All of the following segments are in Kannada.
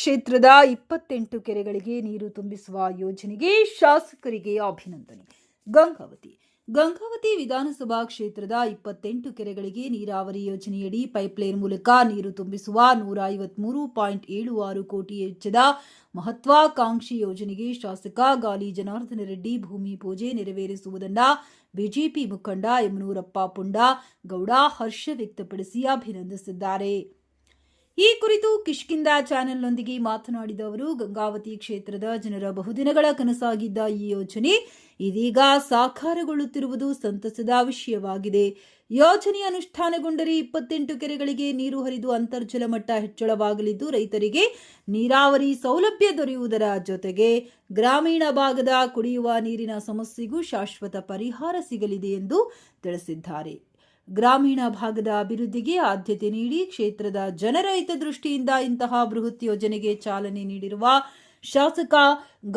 ಕ್ಷೇತ್ರದ 28 ಕೆರೆಗಳಿಗೆ ನೀರು ತುಂಬಿಸುವ ಯೋಜನೆಗೆ ಶಾಸಕರಿಗೆ ಅಭಿನಂದನೆ. ಗಂಗಾವತಿ ವಿಧಾನಸಭಾ ಕ್ಷೇತ್ರದ 28 ಕೆರೆಗಳಿಗೆ ನೀರಾವರಿ ಯೋಜನೆಯಡಿ ಪೈಪ್ಲೈನ್ ಮೂಲಕ ನೀರು ತುಂಬಿಸುವ 153.76 ಕೋಟಿ ವೆಚ್ಚದ ಮಹತ್ವಾಕಾಂಕ್ಷಿ ಯೋಜನೆಗೆ ಶಾಸಕ ಗಾಲಿ ಜನಾರ್ದನ ರೆಡ್ಡಿ ಭೂಮಿ ಪೂಜೆ ನೆರವೇರಿಸುವುದನ್ನು ಬಿಜೆಪಿ ಮುಖಂಡ ಯಮನೂರಪ್ಪ ಪುಂಡಗೌಡ ಹರ್ಷ ವ್ಯಕ್ತಪಡಿಸಿ ಅಭಿನಂದಿಸಿದ್ದಾರೆ. ಈ ಕುರಿತು ಕಿಷ್ಕಿಂಧ ಚಾನೆಲ್ನೊಂದಿಗೆ ಮಾತನಾಡಿದ ಅವರು, ಗಂಗಾವತಿ ಕ್ಷೇತ್ರದ ಜನರ ಬಹುದಿನಗಳ ಕನಸಾಗಿದ್ದ ಈ ಯೋಜನೆ ಇದೀಗ ಸಾಕಾರಗೊಳ್ಳುತ್ತಿರುವುದು ಸಂತಸದ ವಿಷಯವಾಗಿದೆ. ಯೋಜನೆ ಅನುಷ್ಠಾನಗೊಂಡರೆ 28 ಕೆರೆಗಳಿಗೆ ನೀರು ಹರಿದು ಅಂತರ್ಜಲ ಮಟ್ಟ ಹೆಚ್ಚಳವಾಗಲಿದ್ದು, ರೈತರಿಗೆ ನೀರಾವರಿ ಸೌಲಭ್ಯ ದೊರೆಯುವುದರ ಜೊತೆಗೆ ಗ್ರಾಮೀಣ ಭಾಗದ ಕುಡಿಯುವ ನೀರಿನ ಸಮಸ್ಯೆಗೂ ಶಾಶ್ವತ ಪರಿಹಾರ ಸಿಗಲಿದೆ ಎಂದು ತಿಳಿಸಿದ್ದಾರೆ. ಗ್ರಾಮೀಣ ಭಾಗದ ಅಭಿವೃದ್ಧಿಗೆ ಆದ್ಯತೆ ನೀಡಿ ಕ್ಷೇತ್ರದ ಜನರ ಹಿತದೃಷ್ಟಿಯಿಂದ ಇಂತಹ ಬೃಹತ್ ಯೋಜನೆಗೆ ಚಾಲನೆ ನೀಡಿರುವ ಶಾಸಕ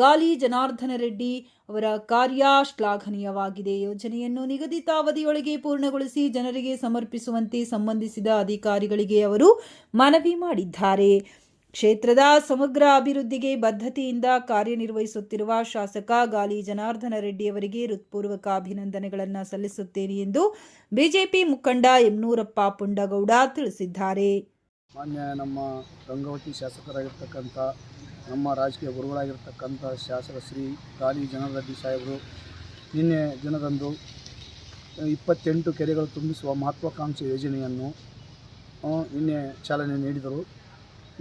ಗಾಲಿ ಜನಾರ್ದನ ರೆಡ್ಡಿ ಅವರ ಕಾರ್ಯ ಶ್ಲಾಘನೀಯವಾಗಿದೆ. ಯೋಜನೆಯನ್ನು ನಿಗದಿತ ಅವಧಿಯೊಳಗೆ ಪೂರ್ಣಗೊಳಿಸಿ ಜನರಿಗೆ ಸಮರ್ಪಿಸುವಂತೆ ಸಂಬಂಧಿಸಿದ ಅಧಿಕಾರಿಗಳಿಗೆ ಅವರು ಮನವಿ ಮಾಡಿದ್ದಾರೆ. ಕ್ಷೇತ್ರದ ಸಮಗ್ರ ಅಭಿವೃದ್ಧಿಗೆ ಬದ್ಧತೆಯಿಂದ ಕಾರ್ಯನಿರ್ವಹಿಸುತ್ತಿರುವ ಶಾಸಕ ಗಾಲಿ ಜನಾರ್ದನ ರೆಡ್ಡಿ ಅವರಿಗೆ ಹೃತ್ಪೂರ್ವಕ ಅಭಿನಂದನೆಗಳನ್ನು ಸಲ್ಲಿಸುತ್ತೇನೆ ಎಂದು ಬಿಜೆಪಿ ಮುಖಂಡ ಯಮನೂರಪ್ಪ ಪುಂಡಗೌಡ ತಿಳಿಸಿದ್ದಾರೆ. ಮಾನ್ಯ ನಮ್ಮ ಗಂಗಾವತಿ ಶಾಸಕರಾಗಿರ್ತಕ್ಕಂಥ ನಮ್ಮ ರಾಜಕೀಯ ಗುರುಗಳಾಗಿರ್ತಕ್ಕಂಥ ಶಾಸಕ ಶ್ರೀ ಗಾಲಿ ಜನಾರ್ದನ ರೆಡ್ಡಿ ಸಾಹೇಬರು ನಿನ್ನೆ ದಿನದಂದು 28 ಕೆರೆಗಳು ತುಂಬಿಸುವ ಮಹತ್ವಾಕಾಂಕ್ಷಿ ಯೋಜನೆಯನ್ನು ನಿನ್ನೆ ಚಾಲನೆ ನೀಡಿದರು.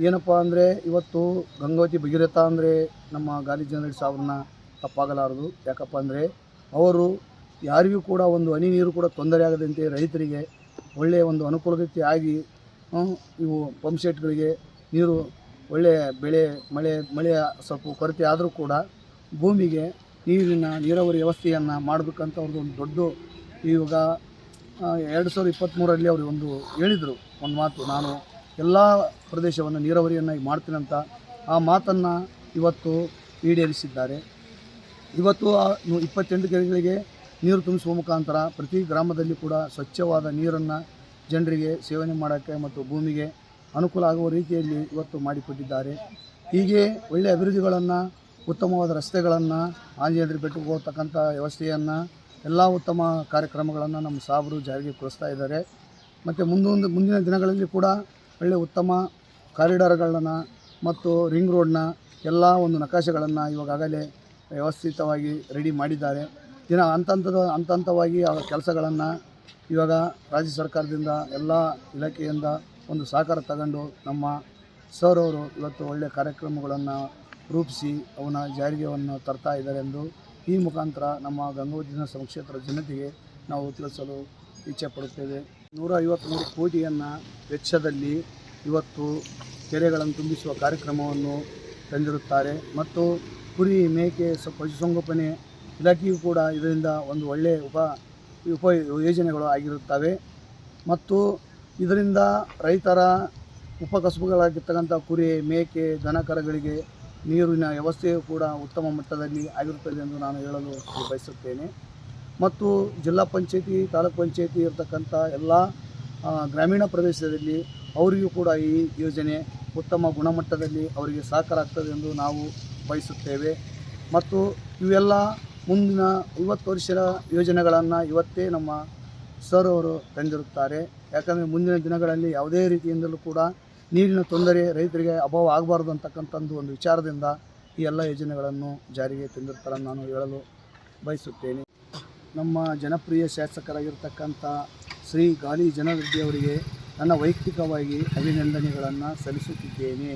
ಏನಪ್ಪ ಅಂದರೆ, ಇವತ್ತು ಗಂಗಾವತಿ ಭಗೀರಥ ಅಂದರೆ ನಮ್ಮ ಗಾಲಿ ಜನಾರ್ದನ ರೆಡ್ಡಿ ಸಾಹೇಬ್ರನ್ನ ತಪ್ಪಾಗಲಾರದು. ಯಾಕಪ್ಪ ಅಂದರೆ, ಅವರು ಯಾರಿಗೂ ಕೂಡ ಒಂದು ಹನಿ ನೀರು ಕೂಡ ತೊಂದರೆ ಆಗದಂತೆ ರೈತರಿಗೆ ಒಳ್ಳೆಯ ಒಂದು ಅನುಕೂಲತೆ ಆಗಿ ಇವು ಪಂಪ್ ಸೆಟ್ಗಳಿಗೆ ನೀರು ಒಳ್ಳೆಯ ಮಳೆಯ ಸ್ವಲ್ಪ ಕೊರತೆ ಆದರೂ ಕೂಡ ಭೂಮಿಗೆ ನೀರಾವರಿ ವ್ಯವಸ್ಥೆಯನ್ನು ಮಾಡಬೇಕಂತ ಅವ್ರದ್ದು ಒಂದು ದೊಡ್ಡ ಇವಾಗ 2023ರಲ್ಲಿ ಅವರು ಒಂದು ಹೇಳಿದರು ಒಂದು ಮಾತು, ನಾನು ಎಲ್ಲ ಪ್ರದೇಶವನ್ನು ನೀರಾವರಿಯನ್ನಾಗಿ ಮಾಡ್ತೀನಂತ. ಆ ಮಾತನ್ನು ಇವತ್ತು ಈಡೇರಿಸಿದ್ದಾರೆ. ಇವತ್ತು 28 ಕೆರೆಗಳಿಗೆ ನೀರು ತುಂಬಿಸುವ ಮುಖಾಂತರ ಪ್ರತಿ ಗ್ರಾಮದಲ್ಲಿ ಕೂಡ ಸ್ವಚ್ಛವಾದ ನೀರನ್ನು ಜನರಿಗೆ ಸೇವನೆ ಮಾಡೋಕ್ಕೆ ಮತ್ತು ಭೂಮಿಗೆ ಅನುಕೂಲ ಆಗುವ ರೀತಿಯಲ್ಲಿ ಇವತ್ತು ಮಾಡಿಕೊಟ್ಟಿದ್ದಾರೆ. ಹೀಗೆ ಒಳ್ಳೆಯ ಅಭಿವೃದ್ಧಿಗಳನ್ನು, ಉತ್ತಮವಾದ ರಸ್ತೆಗಳನ್ನು, ಆಂಜನೇಯ ಬೆಟ್ಟಕ್ಕೆ ಹೋಗ್ತಕ್ಕಂಥ ವ್ಯವಸ್ಥೆಯನ್ನು, ಎಲ್ಲ ಉತ್ತಮ ಕಾರ್ಯಕ್ರಮಗಳನ್ನು ನಮ್ಮ ಸಾಹೇಬರು ಜಾರಿಗೆ ಕೊಡಿಸ್ತಾ ಇದ್ದಾರೆ. ಮತ್ತು ಮುಂದಿನ ದಿನಗಳಲ್ಲಿ ಕೂಡ ಒಳ್ಳೆಯ ಉತ್ತಮ ಕಾರಿಡಾರ್ಗಳನ್ನು ಮತ್ತು ರಿಂಗ್ ರೋಡ್ನ ಎಲ್ಲ ಒಂದು ನಕಾಶೆಗಳನ್ನು ಇವಾಗಲೇ ವ್ಯವಸ್ಥಿತವಾಗಿ ರೆಡಿ ಮಾಡಿದ್ದಾರೆ. ಹಂತವಾಗಿ ಆ ಕೆಲಸಗಳನ್ನು ಇವಾಗ ರಾಜ್ಯ ಸರ್ಕಾರದಿಂದ ಎಲ್ಲ ಇಲಾಖೆಯಿಂದ ಒಂದು ಸಹಕಾರ ತಗೊಂಡು ನಮ್ಮ ಸರ್ ಅವರು ಇವತ್ತು ಒಳ್ಳೆಯ ಕಾರ್ಯಕ್ರಮಗಳನ್ನು ರೂಪಿಸಿ ಅವನ ಜಾರಿಗೆ ತರ್ತಾ ಇದ್ದಾರೆ ಎಂದು ಈ ಮುಖಾಂತರ ನಮ್ಮ ಗಂಗಾವತಿ ವಿಧಾನಸಭಾ ಕ್ಷೇತ್ರದ ಜನತೆಗೆ ನಾವು ತಿಳಿಸಲು ಇಚ್ಛೆಪಡುತ್ತೇವೆ. 153 ಕೋಟಿಯನ್ನು ವೆಚ್ಚದಲ್ಲಿ ಇವತ್ತು ಕೆರೆಗಳನ್ನು ತುಂಬಿಸುವ ಕಾರ್ಯಕ್ರಮವನ್ನು ತಂದಿರುತ್ತಾರೆ. ಮತ್ತು ಕುರಿ ಮೇಕೆ ಪಶುಸಂಗೋಪನೆ ಇಲಾಖೆಯೂ ಕೂಡ ಇದರಿಂದ ಒಂದು ಒಳ್ಳೆಯ ಉಪ ಯೋಜನೆಗಳು ಆಗಿರುತ್ತವೆ. ಮತ್ತು ಇದರಿಂದ ರೈತರ ಉಪಕಸುಬುಗಳಾಗಿರ್ತಕ್ಕಂಥ ಕುರಿ ಮೇಕೆ ದನಕರಗಳಿಗೆ ನೀರಿನ ವ್ಯವಸ್ಥೆಯೂ ಕೂಡ ಉತ್ತಮ ಮಟ್ಟದಲ್ಲಿ ಆಗಿರುತ್ತದೆ ಎಂದು ನಾನು ಹೇಳಲು ಬಯಸುತ್ತೇನೆ. ಮತ್ತು ಜಿಲ್ಲಾ ಪಂಚಾಯತಿ, ತಾಲೂಕು ಪಂಚಾಯತಿ ಇರತಕ್ಕಂಥ ಎಲ್ಲ ಗ್ರಾಮೀಣ ಪ್ರದೇಶದಲ್ಲಿ ಅವರಿಗೂ ಕೂಡ ಈ ಯೋಜನೆ ಉತ್ತಮ ಗುಣಮಟ್ಟದಲ್ಲಿ ಅವರಿಗೆ ಸಹಕಾರ ಆಗ್ತದೆ ಎಂದು ನಾವು ಬಯಸುತ್ತೇವೆ. ಮತ್ತು ಇವೆಲ್ಲ ಮುಂದಿನ 50 ವರ್ಷದ ಯೋಜನೆಗಳನ್ನು ಇವತ್ತೇ ನಮ್ಮ ಸರ್ ಅವರು ತಂದಿರುತ್ತಾರೆ. ಯಾಕಂದರೆ ಮುಂದಿನ ದಿನಗಳಲ್ಲಿ ಯಾವುದೇ ರೀತಿಯಿಂದಲೂ ಕೂಡ ನೀರಿನ ತೊಂದರೆ ರೈತರಿಗೆ ಅಭಾವ ಆಗಬಾರ್ದು ಅಂತಕ್ಕಂಥದ್ದು ಒಂದು ವಿಚಾರದಿಂದ ಈ ಎಲ್ಲ ಯೋಜನೆಗಳನ್ನು ಜಾರಿಗೆ ತಂದಿರ್ತಾರೆ ನಾನು ಹೇಳಲು ಬಯಸುತ್ತೇನೆ. ನಮ್ಮ ಜನಪ್ರಿಯ ಶಾಸಕರಾಗಿರ್ತಕ್ಕಂಥ ಶ್ರೀ ಗಾಲಿ ಜನಾರ್ದನ ರೆಡ್ಡಿ ಅವರಿಗೆ ನನ್ನ ವೈಯಕ್ತಿಕವಾಗಿ ಅಭಿನಂದನೆಗಳನ್ನು ಸಲ್ಲಿಸುತ್ತಿದ್ದೇನೆ.